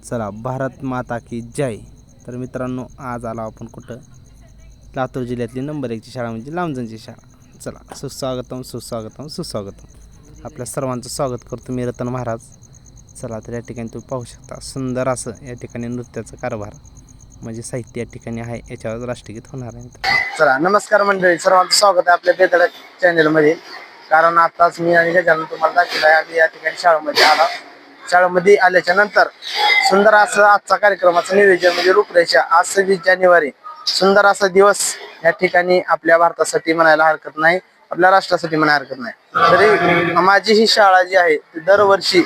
चला, भारत माता की जय. तर मित्रांनो, आज आलो आपण कुठं? लातूर जिल्ह्यातली नंबर 1ची शाळा म्हणजे लांबजणची शाळा. चला, सुस्वागतम सुस्वागतम सुस्वागतम. आपल्या सर्वांचं स्वागत करतो मी रतन महाराज. चला, तर या ठिकाणी तुम्ही पाहू शकता सुंदर असं या ठिकाणी नृत्याचं कारभार म्हणजे साहित्य या ठिकाणी आहे. याच्यावर राष्ट्रगीत होणार आहे. चला, नमस्कार मंडळी, सर्वांचं स्वागत आहे आपल्या बेतड चॅनलमध्ये. कारण आताच मी आणि गजानन तुम्हाला दाखवलं आहे. आम्ही या ठिकाणी शाळेमध्ये आला. शाळेमध्ये आल्याच्या नंतर सुंदर असं आजचा कार्यक्रमाचं नियोजन म्हणजे रूपरेषा. आज 26 जानेवारी सुंदर असा दिवस या ठिकाणी आपल्या भारतासाठी म्हणायला हरकत नाही, आपल्या राष्ट्रासाठी म्हणायला हरकत नाही. तरी माझी ही शाळा जी आहे ती दरवर्षी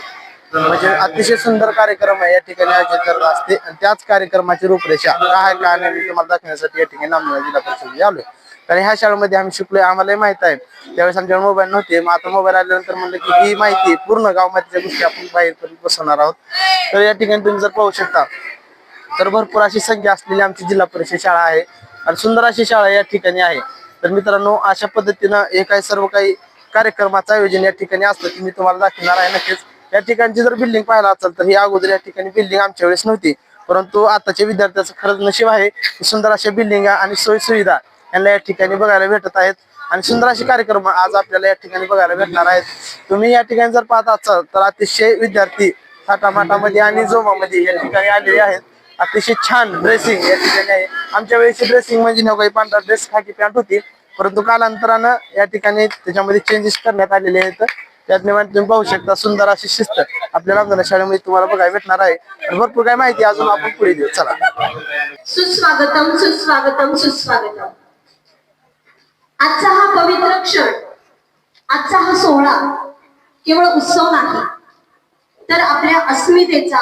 म्हणजे अतिशय सुंदर कार्यक्रम आहे या ठिकाणी आयोजित करत असते. आणि त्याच कार्यक्रमाची रूपरेषा काय काय नाही तुम्हाला दाखवण्यासाठी या ठिकाणी नामदेव जिल्हा परिषद आलोय. कारण ह्या शाळेमध्ये आम्ही शिकलोय, आम्हालाही माहित आहे. त्यावेळेस आमच्याकडे मोबाईल नव्हते, मग आता मोबाईल आल्यानंतर म्हणलं की ही माहिती पूर्ण गाव माहितीच्या गोष्टी आपण बाहेर करून बसवणार आहोत. तर या ठिकाणी तुम्ही जर पाहू शकता तर भरपूर अशी संख्या असलेली आमची जिल्हा परिषद शाळा आहे आणि सुंदर अशी शाळा या ठिकाणी आहे. तर मित्रांनो, अशा पद्धतीनं हे काही सर्व काही कार्यक्रमाचं आयोजन या ठिकाणी असतं की मी तुम्हाला दाखवणार आहे. नक्कीच या ठिकाणची जर बिल्डिंग पाहायला असेल तर ही अगोदर या ठिकाणी बिल्डिंग आमच्या वेळेस नव्हती, परंतु आताच्या विद्यार्थ्यांचं खरंच नशीब आहे की सुंदर अशा बिल्डिंग आणि सोयी सुविधा यांना या ठिकाणी बघायला भेटत आहेत. आणि सुंदर असे कार्यक्रम आज आपल्याला या ठिकाणी बघायला भेटणार आहेत. तुम्ही या ठिकाणी जर पाहत असाल तर अतिशय विद्यार्थी थाटामाटामध्ये आणि जोमामध्ये या ठिकाणी आलेले आहेत. अतिशय छान ड्रेसिंग या ठिकाणी आहे. आमच्या वेळेची ड्रेसिंग म्हणजे नव्हती, पांढरा ड्रेस खाकी पॅन्ट होती, परंतु कालांतरानं या ठिकाणी त्याच्यामध्ये चेंजेस करण्यात आलेले आहेत. त्यात तुम्ही पाहू शकता सुंदर अशी शिस्त आपल्या रामधन शाळेमध्ये तुम्हाला बघायला भेटणार आहे. भरपूर काय माहिती अजून आपण पुढे देऊ. चला, सुस्वागतम सुस्वागतम सुस्वागतम. आजचा हा पवित्र क्षण, आजचा हा सोहळा केवळ उत्सव नाही तर आपल्या अस्मितेचा,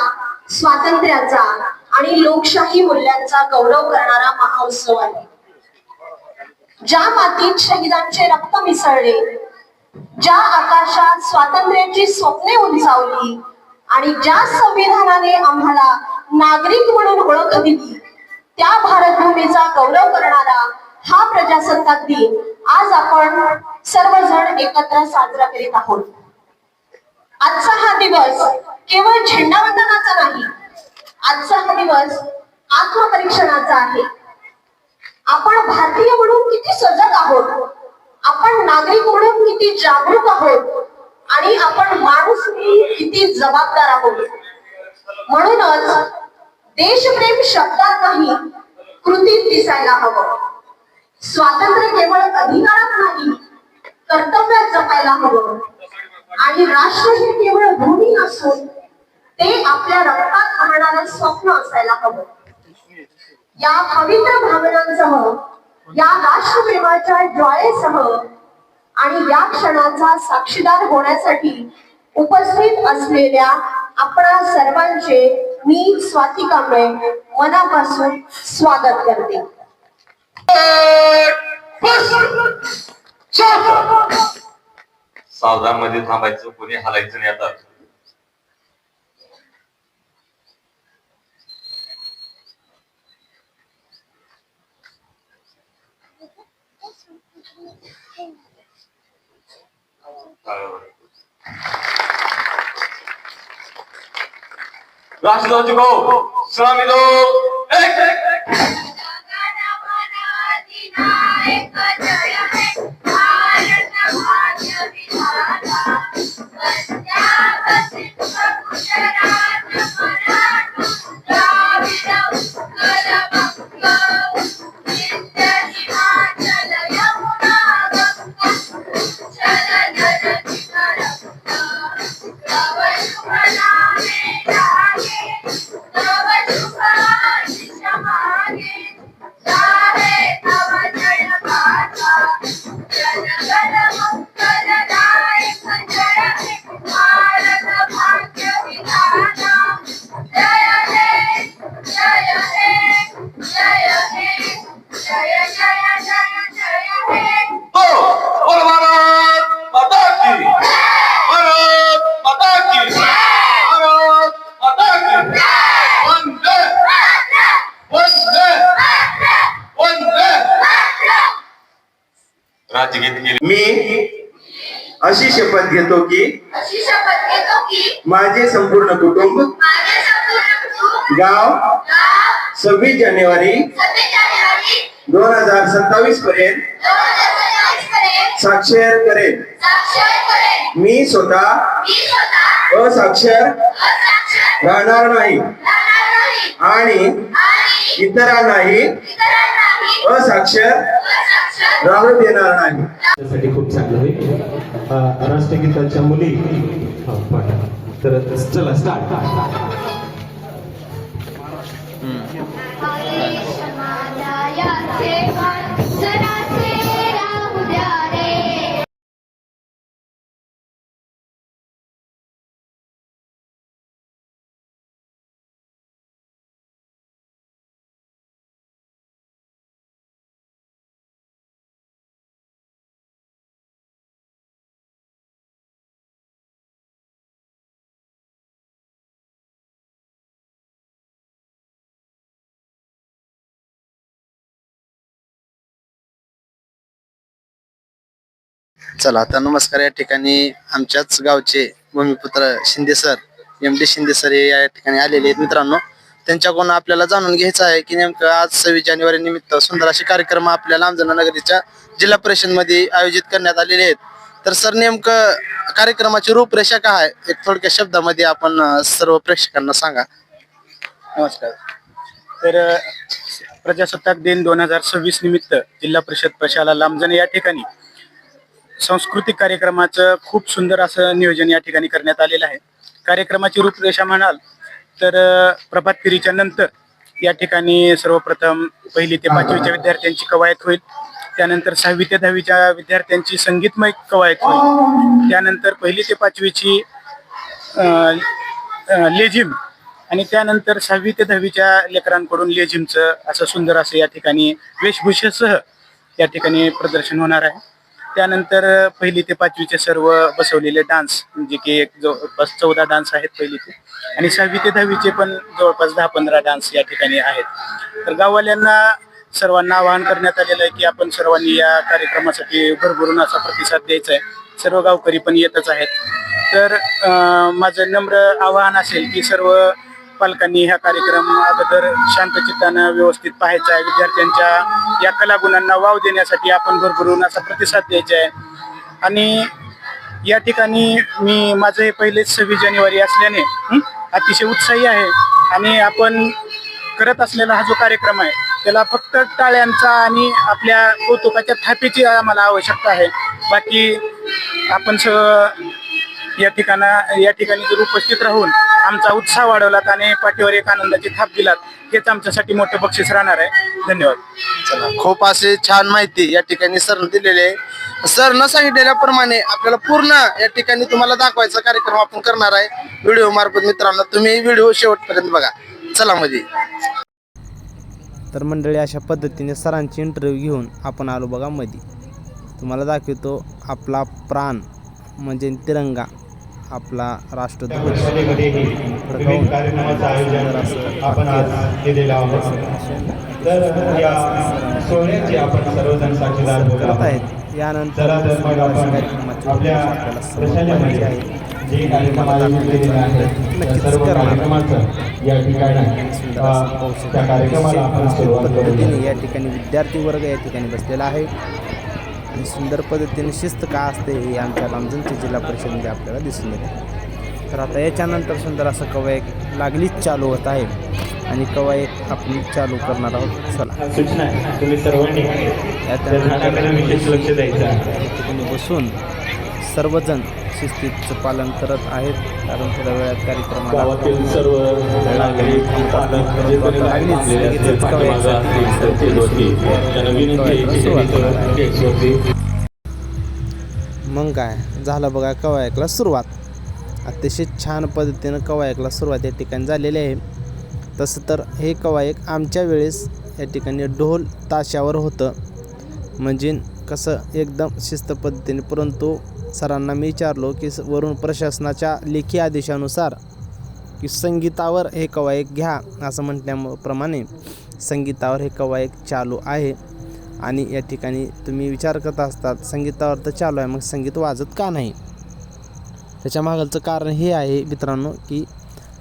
स्वातंत्र्याचा आणि लोकशाही मूल्यांचा गौरव करणारा महाउत्सव आहे. ज्या मातीत शहीदांचे रक्त मिसळले, ज्या आकाशात स्वातंत्र्याची स्वप्ने उंचावली आणि ज्या संविधानाने आम्हाला नागरिक म्हणून ओळख दिली, त्या भारतभूमीचा गौरव करणारा हा प्रजासत्ताक दिन आज आपण सर्वजण एकत्र साजरा करीत आहोत. आजचा हा दिवस केवळ झेंडावंदनाचा नाही, आजचा हा दिवस आत्मपरीक्षणाचा आहे. आपण भारतीय म्हणून किती सजग आहोत, आपण नागरिक म्हणून किती जागरूक आहोत आणि आपण माणूस म्हणून किती जबाबदार आहोत. म्हणूनच देशप्रेम शब्दात नाही, कृतीत दिसायला हवं. स्वातंत्र्य केवळ अधिकारात नाही, कर्तव्यात जपायला हवं. आणि राष्ट्र हे केवळ भूमी नसून ते आपल्या रक्तात वाहणारं स्वप्न असायला हवं. या पवित्र भावनांसह, या राष्ट्रप्रेमाच्या ज्वाळेसह आणि या क्षणाचा साक्षीदार होण्यासाठी उपस्थित असलेल्या आपणा सर्वांचे मी स्वाती कांबळे मनापासून स्वागत करते. सावधानमध्ये थांबायचं, कोणी हलायचं नाही. आता राष्ट्रध्वज को सलामी दो. मी अशी शपथ घेतो की माझे संपूर्ण कुटुंब गाव 26 जानेवारी 2027 पर्यंत साक्षर करेल. मी स्वतः असाक्षर राहणार नाही आणि इतरांनाही असाक्षर राहू देणार नाही. त्यासाठी खूप चांगलं होईल. राष्ट्रगीताच्या मुली पाठा. तर चला स्टार्ट. चला आता नमस्कार. या ठिकाणी आमच्याच गावचे भूमिपुत्र Shinde sir, MD Shinde sir हे या ठिकाणी आलेले आहेत मित्रांनो. त्यांच्याकडून आपल्याला जाणून घ्यायचं आहे की नेमकं आज 26 जानेवारी निमित्त सुंदर असे कार्यक्रम आपल्या लांबजना नगरीच्या जिल्हा परिषद मध्ये आयोजित करण्यात आलेले आहेत. तर सर नेमकं कार्यक्रमाची रूपरेषा काय आहे एक थोडक्या शब्दामध्ये आपण सर्व प्रेक्षकांना सांगा. नमस्कार. तर प्रजासत्ताक दिन 2026 निमित्त जिल्हा परिषद प्रशाला लांबजण या ठिकाणी सांस्कृतिक कार्यक्रमाचं खूप सुंदर असं नियोजन या ठिकाणी करण्यात आलेलं आहे. कार्यक्रमाची रूपरेषा म्हणाल तर प्रभात फेरीच्या नंतर या ठिकाणी सर्वप्रथम 1ली ते 5वीच्या विद्यार्थ्यांची कवायत होईल. त्यानंतर 6वी ते 10वीच्या विद्यार्थ्यांची संगीतमय कवायत होईल. त्यानंतर 1ली ते 5वीची लेझिम आणि त्यानंतर 6वी ते 10वीच्या लेकरांकडून लेझिमचं असं सुंदर असं या ठिकाणी वेशभूषेसह या ठिकाणी प्रदर्शन होणार आहे. त्यानंतर 1ली ते 5वीचे सर्व बसवलेले डान्स म्हणजे की एक जवळपास 14 डान्स आहेत 1ली ते, आणि 6वी ते 10वीचे पण जवळपास 10-15 डान्स या ठिकाणी आहेत. तर गाववाल्यांना सर्वांना आवाहन करण्यात आलेलं आहे की आपण सर्वांनी या कार्यक्रमासाठी भरभरून असा प्रतिसाद द्यायचा आहे. सर्व गावकरी पण येतच आहेत. तर माझं नम्र आवाहन असेल की सर्व पालकांनी हा कार्यक्रम अगोदर शांतचित्तानं व्यवस्थित पाहायचा आहे. विद्यार्थ्यांच्या या कलागुणांना वाव देण्यासाठी आपण भरभरून असा प्रतिसाद द्यायचा आहे. आणि या ठिकाणी मी माझं हे पहिलेच 26 जानेवारी असल्याने अतिशय उत्साही आहे. आणि आपण करत असलेला हा जो कार्यक्रम आहे त्याला फक्त टाळ्यांचा आणि आपल्या कौतुकाच्या थापीची आम्हाला आवश्यकता आहे. बाकी आपण या ठिकाणी जर उपस्थित राहून आमचा उत्साह वाढवलात आणि पाठीवर एक आनंदाची थाप दिलात हेच आमच्यासाठी मोठं बक्षीस राहणार आहे. धन्यवाद. चला, खूप असे छान माहिती या ठिकाणी सर दिलेले आहे. सर न सांगितलेल्याप्रमाणे आपल्याला पूर्ण या ठिकाणी तुम्हाला दाखवायचा कार्यक्रम आपण करणार आहे व्हिडिओ मार्फत. मित्रांनो तुम्ही व्हिडिओ शेवटपर्यंत बघा. चला मध्ये. तर मंडळी अशा पद्धतीने सरांची इंटरव्ह्यू घेऊन आपण आलो बघा मध्ये. तुम्हाला दाखवतो आपला प्राण म्हणजे तिरंगा, आपला राष्ट्रध्वज विविध कार्यक्रमाचं आयोजन आपण आज केलेलं आहे. तर या सोहळ्याचे आपण सर्वजण साक्षीदार होत आहेत. यानंतर मग आपण आपल्या प्रशालेमध्ये जे कार्यक्रम आयोजित केलेले आहेत त्या सर्व कार्यक्रमाचं या ठिकाणी त्या कार्यक्रमाला आपण सुरुवात करू. या ठिकाणी विद्यार्थी वर्ग या ठिकाणी बसलेला आहे आणि सुंदर पद्धतीने शिस्त का असते हे आमच्या लांबजणच्या जिल्हा परिषदेमध्ये आपल्याला दिसून येते. तर आता याच्यानंतर सुंदर असं कवायत लागलीच चालू होत आहे आणि कवायत आपण चालू करणार आहोत. चला, सूचना आहे तुम्ही सर्वांनी विशेष लक्ष द्यायचं आहे. या ठिकाणी बसून सर्वजण शिस्तीचं पालन करत आहेत कारण थोड्या वेळात कार्यक्रमाला गावातील सर्व नागरिक मग काय झालं बघा. कवायकला सुरुवात अतिशय छान पद्धतीनं कवायकला सुरुवात या ठिकाणी झालेली आहे. तसं तर हे कवायक आमच्या वेळेस या ठिकाणी ढोल ताशावर होतं म्हणजे कसं एकदम शिस्त पद्धतीने. परंतु सरांना मी विचारलो की वरून प्रशासनाच्या लेखी आदेशानुसार की संगीतावर हे कवायक घ्या असं म्हटल्याप्रमाणे संगीतावर हे कवायक चालू आहे. आणि या ठिकाणी तुम्ही विचार करत असतात संगीतावर तर चालू आहे मग संगीत वाजत का नाही. त्याच्या मागचं कारण हे आहे मित्रांनो की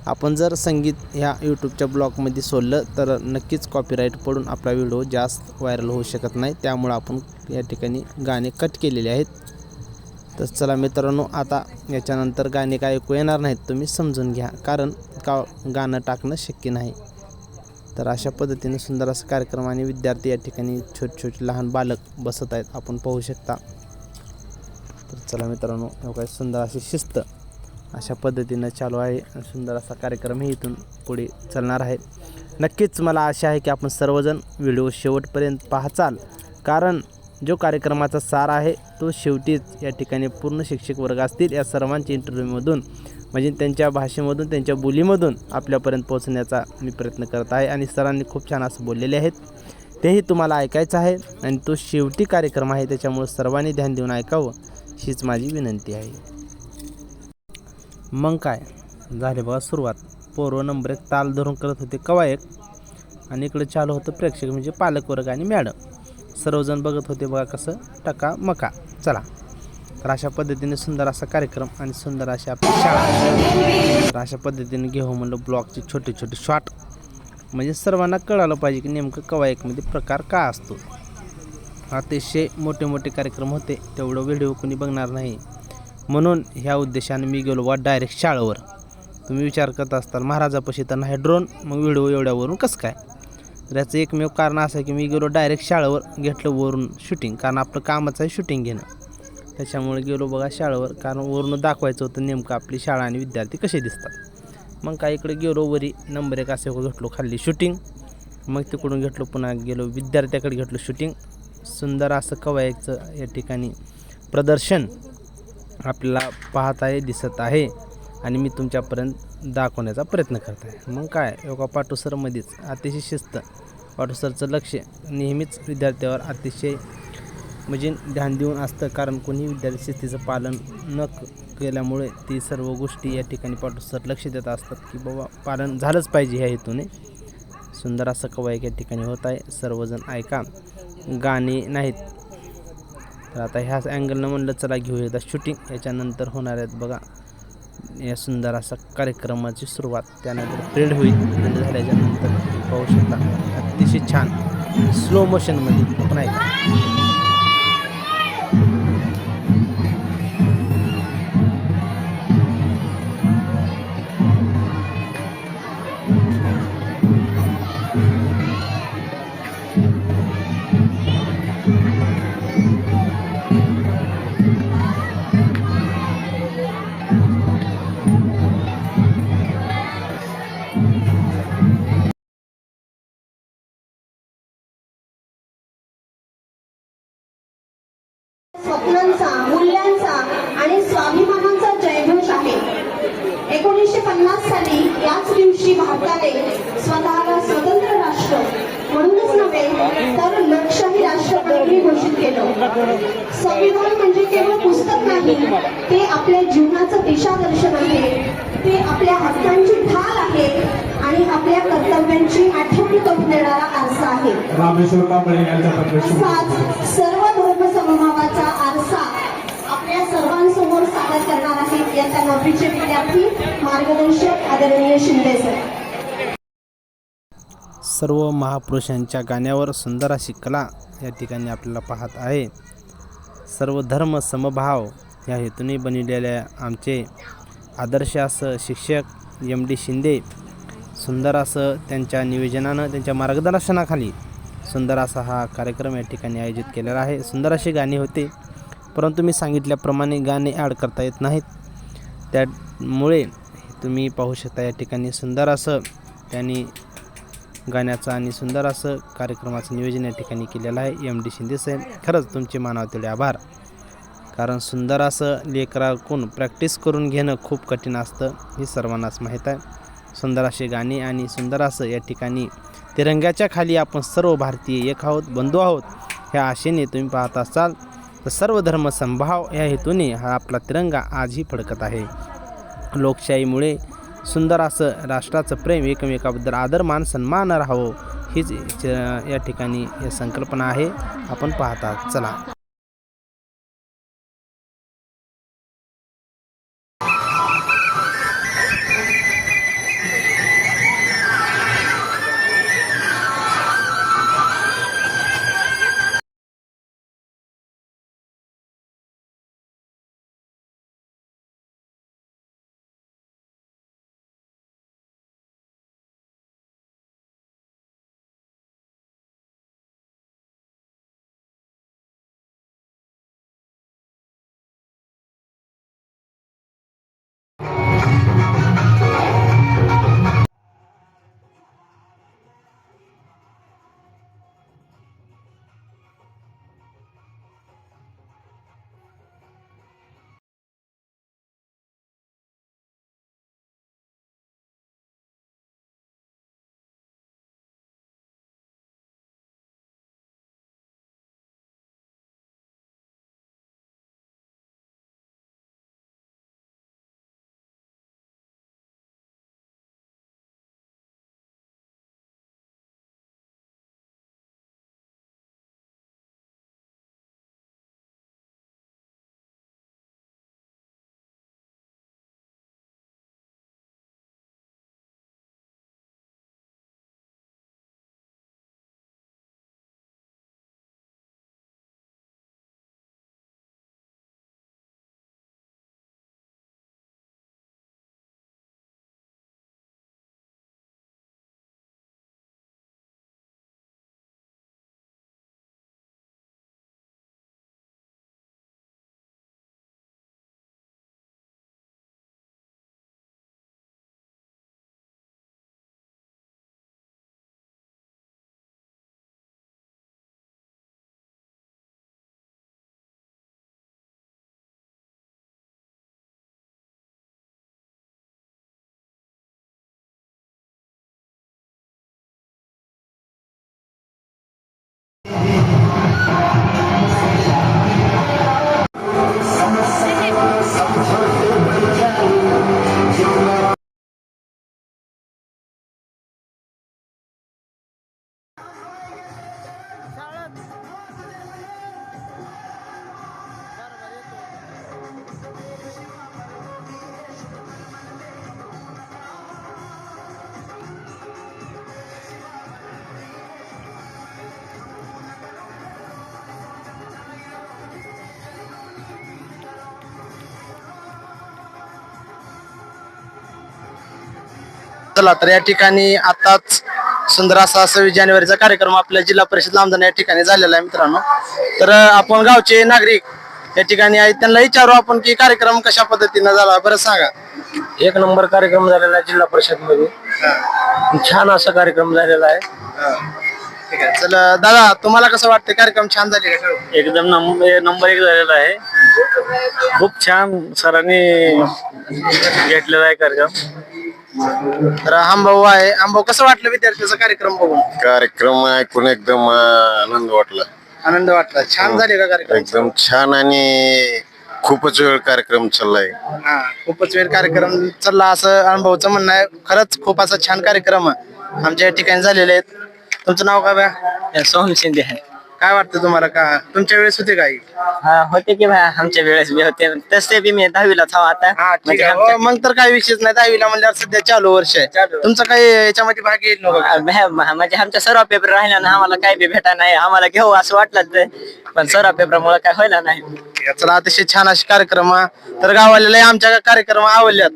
आपण जर संगीत ह्या यूट्यूबच्या ब्लॉगमध्ये सोडलं तर नक्कीच कॉपीराईट पडून आपला व्हिडिओ जास्त व्हायरल होऊ शकत नाही. त्यामुळं आपण या ठिकाणी गाणे कट केलेले आहेत. तर चला मित्रांनो, आता याच्यानंतर गाणे काय ऐकू येणार नाहीत, तुम्ही समजून घ्या, कारण गाणं टाकणं शक्य नाही. तर अशा पद्धतीने सुंदर असा कार्यक्रम आणि विद्यार्थी या ठिकाणी छोटे लहान बालक बसत आहेत, आपण पाहू शकता. तर चला मित्रांनो, काय सुंदर अशी शिस्त अशा पद्धतीनं चालू आहे. सुंदर असा कार्यक्रम ही इथून पुढे चालणार आहे. नक्कीच मला आशा आहे की आपण सर्वजण व्हिडिओ शेवटपर्यंत पाहाचाल, कारण जो कार्यक्रमाचा सार आहे तो शेवटीच या ठिकाणी पूर्ण शिक्षक वर्ग असतील या सर्वांच्या इंटरव्ह्यूमधून, म्हणजे त्यांच्या भाषेमधून, त्यांच्या बोलीमधून आपल्यापर्यंत पोहोचण्याचा मी प्रयत्न करत आहे. आणि सरांनी खूप छान असं बोललेले आहेत, तेही तुम्हाला ऐकायचं आहे. आणि तो शेवटी कार्यक्रम आहे, त्याच्यामुळे सर्वांनी ध्यान देऊन ऐकावं हीच माझी विनंती आहे. मग काय झाले बघा सुरुवात. पोरं नंबर 1 ताल धरून करत होते कवायक, आणि इकडे चालू होतं प्रेक्षक म्हणजे पालक वर्ग आणि मॅडम. सर्वजण बघत होते बघा कसं टका मका. चला, तर अशा पद्धतीने सुंदर असा कार्यक्रम आणि सुंदर अशी आपली शाळा. तर अशा पद्धतीने घेऊ म्हणलं ब्लॉगचे छोटे शॉट, म्हणजे सर्वांना कळालं पाहिजे की नेमकं कवायकमध्ये प्रकार काय असतो. अतिशय मोठे कार्यक्रम होते, तेवढं व्हिडिओ कोणी बघणार नाही, म्हणून ह्या उद्देशाने मी गेलो बा डायरेक्ट शाळेवर. तुम्ही विचार करत असताल महाराजापाशी तर नाही ड्रोन, मग व्हिडिओ एवढ्यावरून कसं काय. तर याचं एकमेव कारण असं आहे की मी गेलो डायरेक्ट शाळेवर, घेतलं वरून शूटिंग, कारण आपलं कामच आहे शूटिंग घेणं. त्याच्यामुळे गेलो बघा शाळेवर, कारण वरून दाखवायचं होतं नेमकं आपली शाळा आणि विद्यार्थी कसे दिसतात. मग काय इकडे गेलो वरी नंबर 1 असे घेतलो खाल्ली शूटिंग, मग तिकडून घेतलो पुन्हा गेलो विद्यार्थ्याकडे घेतलो शूटिंग. सुंदर असं कवायकचं या ठिकाणी प्रदर्शन आपल्याला पाहत आहे, दिसत आहे, आणि मी तुमच्यापर्यंत दाखवण्याचा प्रयत्न करत आहे. मग काय योगा पाटूसरमध्येच अतिशय शिस्त, पाटूसरचं लक्ष नेहमीच विद्यार्थ्यावर अतिशय म्हणजे ध्यान देऊन असतं, कारण कोणी विद्यार्थी शिस्तीचं पालन न केल्यामुळे ती सर्व गोष्टी या ठिकाणी पाटूसर लक्ष देत असतात की बाबा पालन झालंच पाहिजे ह्या हेतूने. सुंदर असं कवायक या ठिकाणी होत आहे, सर्वजण ऐका, गाणे नाहीत. तर आता ह्याच अँगलनं म्हणलं चला घेऊ एकदा शूटिंग, याच्यानंतर होणार आहेत बघा या सुंदर असा कार्यक्रमाची सुरुवात. त्यानंतर प्रेड होईल, प्रेड झाल्याच्यानंतर पाहू शकता अतिशय छान स्लो मोशनमध्ये आपण ऐका. स्वप्नांचा, मूल्यांचा आणि स्वाभिमानाचा जयघोष आहे. 1950 साली याच दिवशी भारताने स्वतःला स्वतंत्र राष्ट्र म्हणूनच नव्हे तर लोकशाही राष्ट्र म्हणून घोषित केलं. संविधान म्हणजे केवळ पुस्तक नाही, ते आपल्या जीवनाचं दिशादर्शन आहे, ते आपल्या हक्कांची ढाल आहे आणि आपल्या कर्तव्यांची आठवण करून देणारा आरसा आहे. असाच सर्व धर्म समभावाचा आरसा आपल्या सर्वांसमोर सादर करणार आहेत याचा 9वीचे विद्यार्थी मार्गदर्शक आदरणीय शिंदे सर. सर्व महापुरुषांच्या गाण्यावर सुंदर अशी कला या ठिकाणी आपल्याला पाहत आहे. सर्व धर्म समभाव या हेतूने बनविलेल्या आमचे आदर्श असं शिक्षक MD शिंदे, सुंदर असं त्यांच्या नियोजनानं, त्यांच्या मार्गदर्शनाखाली सुंदर असा हा कार्यक्रम या ठिकाणी आयोजित केलेला आहे. सुंदर असे गाणे होते, परंतु मी सांगितल्याप्रमाणे गाणे ॲड करता येत नाहीत, त्यामुळे तुम्ही पाहू शकता या ठिकाणी सुंदर असं त्यांनी गाण्याचं आणि सुंदर असं कार्यक्रमाचं नियोजन या ठिकाणी केलेलं आहे. MD शिंदे साहेब, खरंच तुमचे मानावे तेवढे आभार, कारण सुंदर असं लेकराकडून प्रॅक्टिस करून घेणं खूप कठीण असतं, हे सर्वांनाच माहीत आहे. सुंदर असे गाणे आणि सुंदर असं या ठिकाणी तिरंग्याच्या खाली आपण सर्व भारतीय एक आहोत, बंधू आहोत, ह्या आशेने तुम्ही पाहत असाल तर सर्व धर्म समभाव या हेतूने हा आपला तिरंगा आजही फडकत आहे. लोकशाहीमुळे सुंदर असं राष्ट्राचं प्रेम, एकमेकाबद्दल आदर मान सन्मान राहावं हीच या ठिकाणी ही संकल्पना आहे, आपण पाहतात. चला, चला तर या ठिकाणी आताच सुंदर असा 26 जानेवारीचा कार्यक्रम आपल्या जिल्हा परिषद लांबदाणा या ठिकाणी झालेला आहे मित्रांनो. तर आपण गावचे नागरिक या ठिकाणी आहेत, त्यांना विचारू आपण की कार्यक्रम कशा पद्धतीने झाला, बरं सांगा. एक नंबर कार्यक्रम झालेला आहे जिल्हा परिषद मध्ये. छान असा कार्यक्रम झालेला आहे. ठीक आहे. चला दादा, तुम्हाला कसं वाटतं, कार्यक्रम छान झाले का? एकदम नंबर एक झालेला आहे. खूप छान सरांनी घेतलेला आहे कार्यक्रम. तर आंबाऊ आहे, आंबाऊ कसं वाटलं विद्यार्थ्याचा कार्यक्रम बघून? कार्यक्रम ऐकून एकदम आनंद वाटला. आनंद वाटला. छान झाले का कार्यक्रम? एकदम छान आणि खूपच वेळ कार्यक्रम चाललाय. हा, खूपच वेळ कार्यक्रम चालला असं अनुभवचं म्हणणं आहे. खरंच खूप असा छान कार्यक्रम आमच्या या ठिकाणी झालेले आहेत. तुमचं नाव काय बा? सोहम शिंदे आहे. काय वाटतं तुम्हाला, का तुमच्या वेळेस होते काही? हा होते की भाई, आमच्या वेळेस बी होते. तसे बी मी 10वीला था आता. हा ठीक म्हणजे आहे. हो, मग तर काही विषयच नाही. 10वीला म्हणल्यावर सध्या चालू वर्ष आहे. तुमचं काही याच्यामध्ये भाग येईल नको का? म्हणजे आमचा सर्व पेपर राहिला ना, आम्हाला काय बी भेटा नाही. आम्हाला घेऊ असं वाटलं पण सर्व पेपरमुळे काय व्हायला नाही. ठीक आहे. चला, अतिशय छान असे कार्यक्रम तर गावालेले आमच्या कार्यक्रम आवडल्यात.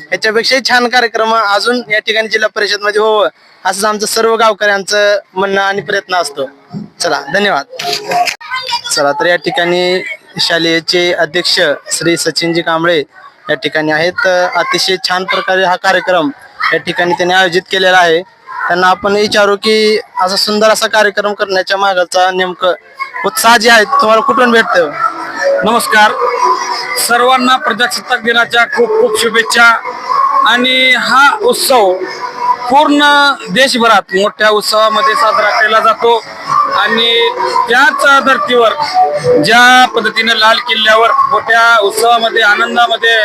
ह्याच्यापेक्षाही छान कार्यक्रम अजून या ठिकाणी जिल्हा परिषद मध्ये होवं असं आमचं सर्व गावकऱ्यांचं म्हणणं आणि प्रयत्न असतो. चला, धन्यवाद. चला तर या ठिकाणी शालेयचे अध्यक्ष श्री सचिनजी कांबळे या ठिकाणी आहेत. अतिशय छान प्रकारे हा कार्यक्रम या ठिकाणी त्यांनी आयोजित केलेला आहे. त्यांना आपण विचारू की असा सुंदर असा कार्यक्रम करण्याच्या मागचा नेमकं उत्साह जे आहे तुम्हाला कुठून भेटतं? नमस्कार सर्वांना, प्रजासत्ताक दिनाच्या खूप खूप शुभेच्छा. आणि हा उत्सव पूर्ण देशभरात मोठ्या उत्सवामध्ये साजरा केला जातो. आणि त्याच धर्तीवर ज्या पद्धतीने लाल किल्ल्यावर मोठ्या उत्सवामध्ये आनंदामध्ये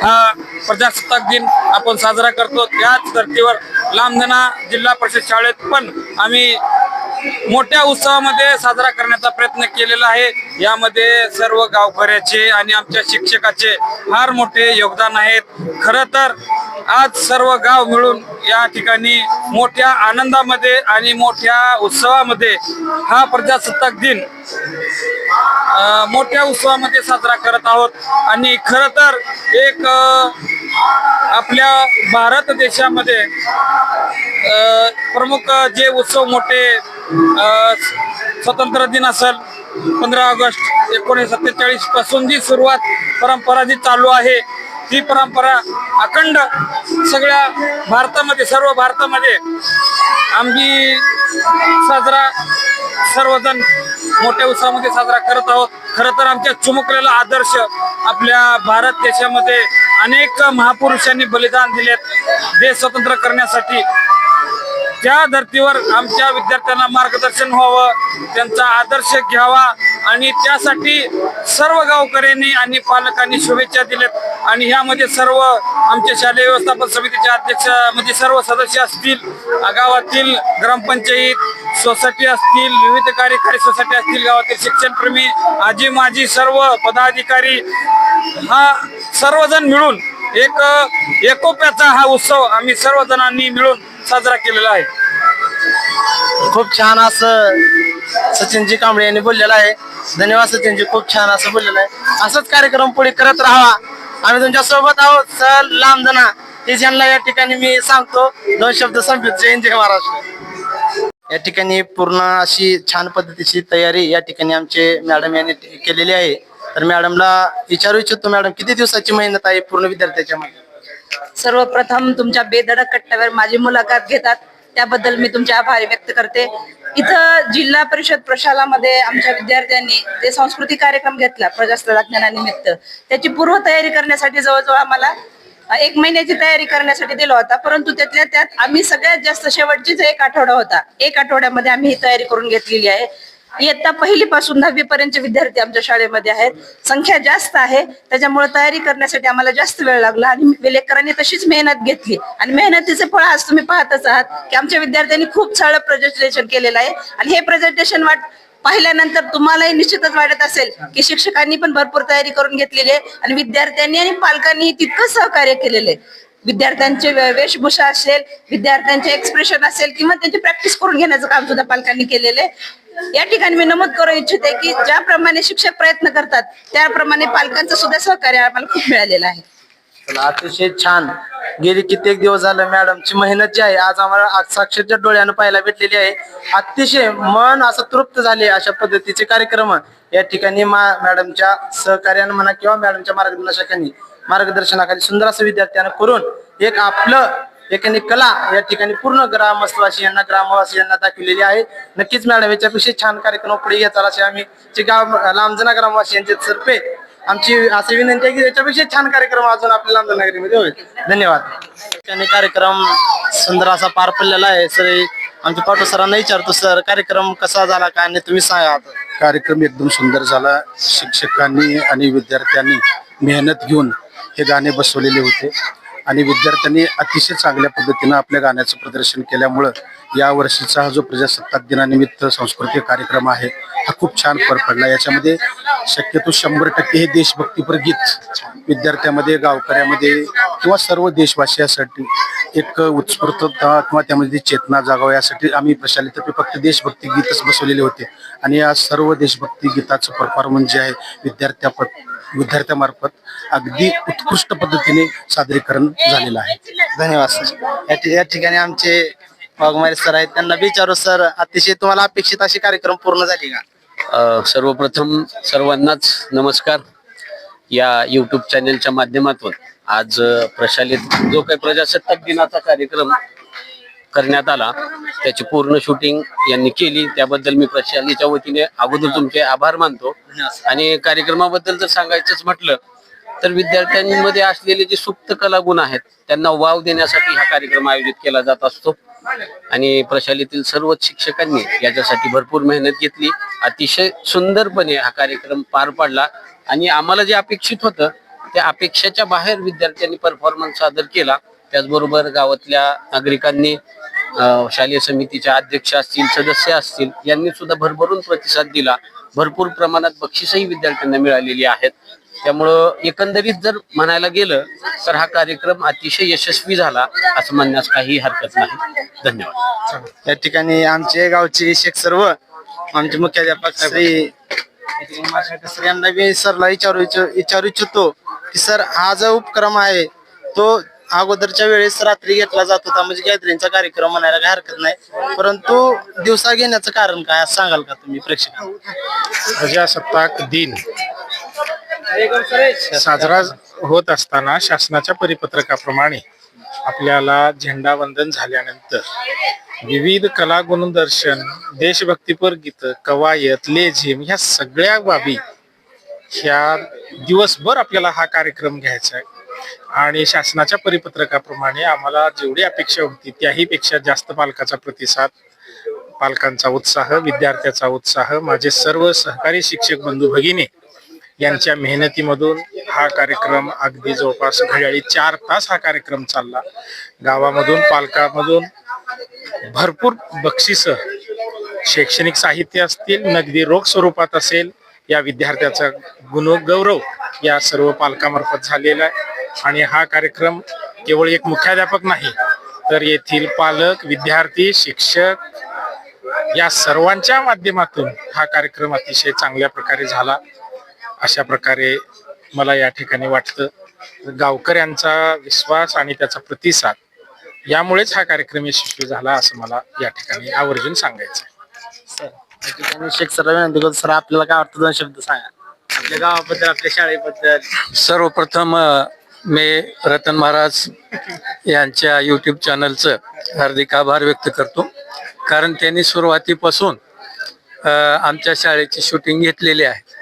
हा प्रजासत्ताक दिन आपण साजरा करतो, त्याच धर्तीवर लांबदाणा जिल्हा परिषद शाळेत पण आम्ही मोठ्या उत्सवामध्ये साजरा करण्याचा प्रयत्न केलेला आहे. यामध्ये सर्व गावकऱ्याचे आणि आमच्या शिक्षकाचे फार मोठे योगदान आहेत. खरं तर आज सर्व गाव मिळून या ठिकाणी मोठ्या आनंदामध्ये आणि मोठ्या उत्सवामध्ये हा प्रजासत्ताक दिन मोठ्या उत्सवामध्ये साजरा करत आहोत. आणि खरं तर एक आपल्या भारत देशामध्ये प्रमुख जे उत्सव मोठे स्वतंत्र दिन असेल 15 ऑगस्ट 1947 पासून जी सुरुवात परंपरा जी चालू आहे, ती परंपरा अखंड सगळ्या भारतामध्ये, सर्व भारतामध्ये आम्ही साजरा सर्वजण मोठ्या उत्सवामध्ये साजरा करत आहोत. खरं तर आमच्या चुमुकलेला आदर्श आपल्या भारत देशामध्ये अनेक महापुरुषांनी बलिदान दिलेत देश स्वतंत्र करण्यासाठी. त्या धर्तीवर आमच्या विद्यार्थ्यांना मार्गदर्शन व्हावं, त्यांचा आदर्श घ्यावा आणि त्यासाठी सर्व गावकऱ्यांनी आणि पालकांनी शुभेच्छा दिल्यात. आणि ह्यामध्ये सर्व आमच्या शालेय व्यवस्थापन समितीचे अध्यक्ष म्हणजे सर्व सदस्य असतील, गावातील ग्रामपंचायत सोसायटी असतील, विविध कार्यकारी सोसायटी असतील, गावातील शिक्षणप्रेमी आजी माजी सर्व पदाधिकारी, हा सर्वजण मिळून एक एकोप्याचा हा उत्सव आम्ही सर्वजणांनी मिळून साजरा केलेला आहे. खूप छान असं सचिनजी कांबळे यांनी बोललेलं आहे. धन्यवाद सचिनजी, खूप छान असं बोललेलं आहे. असंच कार्यक्रम पुढे करत राहावा. आम्ही तुमच्या सोबत आहोत. सर लांबदाणा हे ज्यांना या ठिकाणी मी सांगतो 2 शब्द संपित. जय हिंद, जय महाराष्ट्र. या ठिकाणी पूर्ण अशी छान पद्धतीची तयारी या ठिकाणी आमचे मॅडम यांनी केलेली आहे. तर मॅडमला विचारू इच्छितो, मॅडम किती दिवसाची मेहनत आहे पूर्ण विद्यार्थ्याच्या मागे? सर्वप्रथम तुमच्या बेधडक कट्ट्यावर माझी मुलाखत घेतात त्याबद्दल मी तुमचे आभार व्यक्त करते. इथं जिल्हा परिषद प्रशालामध्ये आमच्या विद्यार्थ्यांनी जे सांस्कृतिक कार्यक्रम घेतला प्रजासत्ताक दिनानिमित्त, त्याची पूर्वतयारी करण्यासाठी जवळजवळ आम्हाला 1 महिन्याची तयारी करण्यासाठी दिला होता. परंतु त्यातल्या त्यात आम्ही सगळ्यात जास्त शेवटचीच 1 आठवडा होता. 1 आठवड्यामध्ये आम्ही ही तयारी करून घेतलेली आहे. इयत्ता 1ली पासून 10वी पर्यंतचे विद्यार्थी आमच्या शाळेमध्ये आहेत. संख्या जास्त आहे, त्याच्यामुळे तयारी करण्यासाठी आम्हाला जास्त वेळ लागला आणि लेकरांनी तशीच मेहनत घेतली आणि मेहनतीचे फळ आज तुम्ही पाहतच आहात की आमच्या विद्यार्थ्यांनी खूप सारं प्रेझेंटेशन केलेलं आहे. आणि हे प्रेझेंटेशन पाहिल्यानंतर तुम्हालाही निश्चितच वाटत असेल की शिक्षकांनी पण भरपूर तयारी करून घेतलेली आहे आणि विद्यार्थ्यांनी आणि पालकांनी तितकं सहकार्य केलेलं आहे. विद्यार्थ्यांचे वेशभूषा असेल, विद्यार्थ्यांचे एक्सप्रेशन असेल किंवा त्यांची प्रॅक्टिस करून घेण्याचं काम सुद्धा पालकांनी केलेलं आहे. या ठिकाणी मी नमूद करू इच्छिते की ज्याप्रमाणे शिक्षक प्रयत्न करतात त्याप्रमाणे पालकांचं सुद्धा सहकार्य आम्हाला खूप मिळालेलं आहे. अतिशय छान. गेली कित्येक दिवस झालं मॅडमची मेहनत जी आहे आज आम्हाला साक्षरच्या डोळ्यानं पाहायला भेटलेली आहे. अतिशय मन असं तृप्त झाले. अशा पद्धतीचे कार्यक्रम या ठिकाणी मॅडमच्या सहकार्यानं म्हणा किंवा मॅडमच्या मार्गदर्शनाखाली सुंदर असं विद्यार्थ्यांना करून एक आपलं एखादी कला या ठिकाणी पूर्ण ग्रामवासियांना दाखवलेली आहे. नक्कीच मॅडम याच्यापेक्षा छान कार्यक्रम पुढे घेताल असे आम्ही लांबजना ग्रामवासियांचे तर्फे आमची अशी विनंती आहे की याच्यापेक्षा छान कार्यक्रम अजून आपल्या लांबजना नगरीमध्ये होईल. धन्यवाद. त्याने कार्यक्रम सुंदर असा पार पडलेला आहे. सर आमच्या पाटो सरांना विचारतो, सर कार्यक्रम कसा झाला काय आणि तुम्ही सांगा. कार्यक्रम एकदम सुंदर झाला. शिक्षकांनी आणि विद्यार्थ्यांनी मेहनत घेऊन हे गाणे बसवलेले होते आणि विद्यार्थ्यांनी अतिशय चांगल्या पद्धतीनं आपल्या गाण्याचं प्रदर्शन केल्यामुळं या वर्षीचा हा जो प्रजासत्ताक दिनानिमित्त सांस्कृतिक कार्यक्रम आहे हा खूप छान पार पडला. याच्यामध्ये शक्यतो 100% हे देशभक्तीपर गीत विद्यार्थ्यामध्ये, गावकऱ्यामध्ये किंवा सर्व देशवासियांसाठी एक उत्स्फूर्तता किंवा त्यामध्ये चेतना जागावं यासाठी आम्ही प्रशालेतर्फे फक्त देशभक्ती गीतच बसवलेले होते आणि या सर्व देशभक्ती गीताचं परफॉर्मन्स जे आहे विद्यार्थ्यामार्फत अगदी उत्कृष्ट पद्धतीने सादरीकरण झालेलं आहे. धन्यवाद सर. या ठिकाणी आमचे वाघमारे सर आहेत, त्यांना विचारू सर, अतिशय तुम्हाला अपेक्षित अशी कार्यक्रम पूर्ण झाली का? सर्वप्रथम सर्वांनाच नमस्कार. या युट्यूब चॅनलच्या माध्यमातून आज प्रशालेत जो काही प्रजासत्ताक दिनाचा कार्यक्रम करण्यात आला त्याची पूर्ण शूटिंग यांनी केली, त्याबद्दल मी प्रशालेच्या वतीने अगोदर तुमचे आभार मानतो. आणि कार्यक्रमाबद्दल जर सांगायचंच म्हटलं तर विद्यार्थ्यांमध्ये असलेले जे सुप्त कलागुण आहेत त्यांना वाव देण्यासाठी हा कार्यक्रम आयोजित केला जात असतो आणि प्रशालेतील सर्वच शिक्षकांनी याच्यासाठी भरपूर मेहनत घेतली. अतिशय सुंदरपणे हा कार्यक्रम पार पडला आणि आम्हाला जे अपेक्षित होतं त्या अपेक्षेच्या बाहेर विद्यार्थ्यांनी परफॉर्मन्स सादर केला. त्याचबरोबर गावातल्या नागरिकांनी, शालेय समितीच्या अध्यक्ष असतील, सदस्य असतील, यांनी सुद्धा भरभरून प्रतिसाद दिला. भरपूर प्रमाणात बक्षीसही विद्यार्थ्यांना मिळालेली आहेत. त्यामुळं एकंदरीत जर म्हणायला गेलं तर हा कार्यक्रम अतिशय यशस्वी झाला असं म्हणण्यास काही हरकत नाही. धन्यवाद. या ठिकाणी आमचे गावचे शिक्षक सर्व, आमचे मुख्याध्यापक श्री यांना मी सरला विचारू इच्छितो की सर हा जो उपक्रम आहे तो अगोदरच्या वेळेस रात्री घेतला जात होता, म्हणजे गॅदरिंगचा कार्यक्रम म्हणायला काही हरकत नाही, परंतु दिवसा घेण्याचं कारण काय सांगाल का तुम्ही प्रेक्षकांना? प्रजासत्ताक दिन साजरा होत असताना शासनाच्या परिपत्रकाप्रमाणे आपल्याला झेंडावंदन झाल्यानंतर विविध कला गुणदर्शन, देशभक्तीपर गीत, कवायत, लेझिम ह्या सगळ्या बाबी ह्या दिवसभर आपल्याला हा कार्यक्रम घ्यायचा आहे आणि शासनाच्या परिपत्रकाप्रमाणे आम्हाला जेवढी अपेक्षा होती त्याही पेक्षा जास्त पालकाचा प्रतिसाद, पालकांचा उत्साह, विद्यार्थ्याचा उत्साह, माझे सर्व सहकारी शिक्षक बंधू भगिनी यांच्या मेहनतीमधून हा कार्यक्रम अगदी जवळपास घड्याळी 4 तास हा कार्यक्रम चालला. गावामधून, पालकामधून भरपूर बक्षीस, शैक्षणिक साहित्य असतील, नगदी रोख स्वरूपात असेल, या विद्यार्थ्याचा गुणगौरव या सर्व पालकामार्फत झालेला आहे. आणि हा कार्यक्रम केवळ एक मुख्याध्यापक नाही तर येथील पालक, विद्यार्थी, शिक्षक या सर्वांच्या माध्यमातून हा कार्यक्रम अतिशय चांगल्या प्रकारे झाला अशा प्रकारे मला या ठिकाणी वाटतं. गावकऱ्यांचा विश्वास आणि त्याचा प्रतिसाद यामुळेच हा कार्यक्रम यशस्वी झाला असं मला या ठिकाणी आवर्जून सांगायचं आहे. शिक्षक सर विनंती करतो, सर आपल्याला काय वाटतं 2 शब्द सांगा आपल्या गावाबद्दल, आपल्या शाळेबद्दल. सर्वप्रथम मी रतन महाराज यांच्या यूट्यूब चॅनलचं हार्दिक आभार व्यक्त करतो, कारण त्यांनी सुरुवातीपासून आमच्या शाळेची शूटिंग घेतलेली आहे.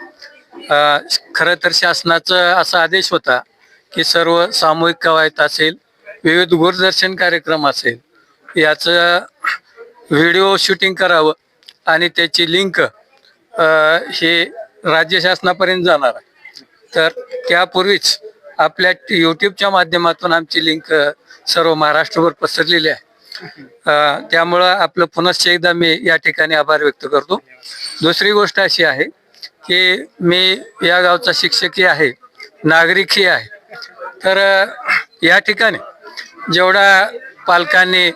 खरं तर शासनाचा असा आदेश होता की सर्व सामूहिक कवायत असेल, विविध दूरदर्शन कार्यक्रम असेल, याचं व्हिडिओ शूटिंग करावं आणि त्याची लिंक हे राज्य शासनापर्यंत जाणार आहे. तर त्यापूर्वीच आपल्या यूट्यूबच्या माध्यमातून आमची लिंक सर्व महाराष्ट्रभर पसरलेली आहे. त्यामुळं आपलं पुनश्च एकदा मी या ठिकाणी आभार व्यक्त करतो. दुसरी गोष्ट अशी आहे की मी या गावचा शिक्षकही आहे, नागरिकही आहे. तर या ठिकाणी जेवढा पालकांनी,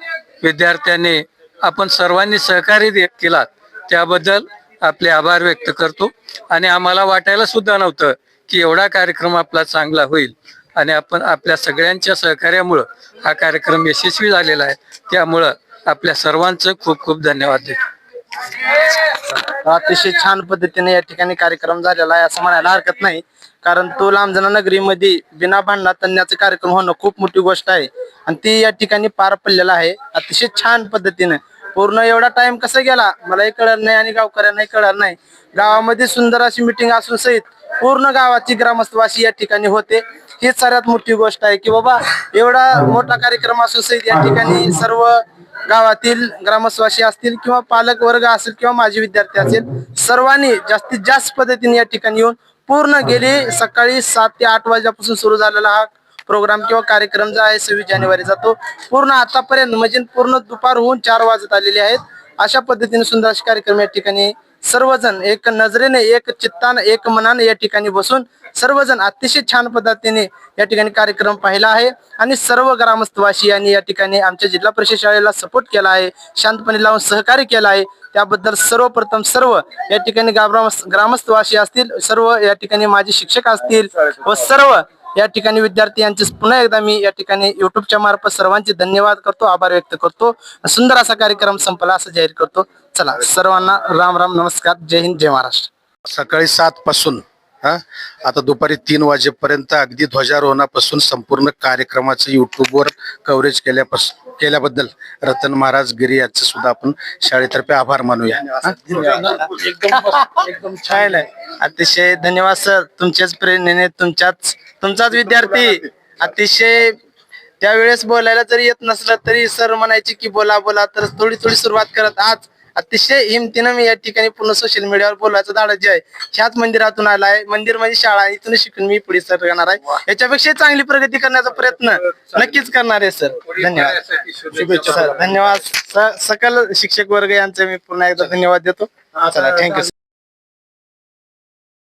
विद्यार्थ्यांनी, आपण सर्वांनी सहकार्य केलात त्याबद्दल आपले आभार व्यक्त करतो. आणि आम्हाला वाटायला सुद्धा नव्हतं की एवढा कार्यक्रम आपला चांगला होईल आणि आपण आपल्या सगळ्यांच्या सहकार्यामुळं हा कार्यक्रम यशस्वी झालेला आहे. त्यामुळं आपल्या सर्वांचं खूप खूप धन्यवाद देतो. अतिशय छान पद्धतीने या ठिकाणी कार्यक्रम झालेला आहे असं म्हणायला हरकत नाही, कारण तो लांबजना नगरीमध्ये बिना भांडणा तण्याचा कार्यक्रम होणं खूप मोठी गोष्ट आहे आणि ती या ठिकाणी पार पडलेला आहे अतिशय छान पद्धतीने. पूर्ण एवढा टाइम कसा गेला मलाही कळलं नाही आणि गावकऱ्यांनाही कळलं नाही. गावामध्ये सुंदर अशी मिटिंग असून सहित पूर्ण गावाची ग्रामस्थवासी या ठिकाणी होते. हीच सर्वात मोठी गोष्ट आहे की बाबा एवढा मोठा कार्यक्रम असून सहित या ठिकाणी सर्व गावातील ग्रामस्थवासी असतील किंवा पालक वर्ग असेल किंवा माजी विद्यार्थी असेल, सर्वांनी जास्तीत जास्त पद्धतीने या ठिकाणी येऊन पूर्ण गेली सकाळी 7 ते 8 वाजल्यापासून सुरू झालेला हा प्रोग्राम किंवा कार्यक्रम जो आहे 26 जानेवारीचा तो पूर्ण आतापर्यंत म्हणजे पूर्ण दुपार होऊन 4 वाजत आलेले आहेत. अशा पद्धतीने सुंदर असे कार्यक्रम या ठिकाणी सर्वजण एक नजरेने, एक चित्ताने, एक मनाने या ठिकाणी बसून सर्वजण अतिशय छान पद्धतीने या ठिकाणी कार्यक्रम पाहिला आहे आणि सर्व ग्रामस्थवासियांनी या ठिकाणी आमच्या जिल्हा परिषद शाळेला सपोर्ट केला आहे, शांतपणे लावून सहकार्य केला आहे. त्याबद्दल सर्वप्रथम सर्व या ठिकाणी ग्रामस्थवासी असतील, सर्व या ठिकाणी माझे शिक्षक असतील व सर्व या ठिकाणी विद्यार्थी यांचे पुन्हा एकदा मी या ठिकाणी युट्यूबच्या मार्फत सर्वांचे धन्यवाद करतो, आभार व्यक्त करतो. सुंदर असा कार्यक्रम संपला असं जाहीर करतो. चला सर्वांना राम राम, नमस्कार, जय हिंद, जय महाराष्ट्र. सकाळी 7 पासून आता दुपारी 3 वाजेपर्यंत अगदी ध्वजारोहणापासून संपूर्ण कार्यक्रमाचं युट्यूबवर कव्हरेज केल्याबद्दल रतन महाराज गिरी यांचे सुद्धा आपण शाळेतर्फे आभार मानूया. एकदम छान आहे. अतिशय धन्यवाद सर. तुमच्याच प्रेरणेने तुमचाच विद्यार्थी अतिशय त्यावेळेस बोलायला जरी येत नसलं तरी सर म्हणायचे की बोला बोला, तर थोडी थोडी सुरुवात करत आज अतिशय हिमतीनं मी या ठिकाणी पूर्ण सोशल मीडियावर बोलायचं धाडस जे आहे ह्याच मंदिरातून आलाय. मंदिर म्हणजे शाळा, इथून शिकून मी पुढे सर करणार आहे. याच्यापेक्षा चांगली प्रगती करण्याचा प्रयत्न नक्कीच करणार आहे सर. धन्यवाद, शुभेच्छा सर. धन्यवाद सकल शिक्षक वर्ग यांचे मी पुन्हा एकदा धन्यवाद देतो. चला, थँक्यू.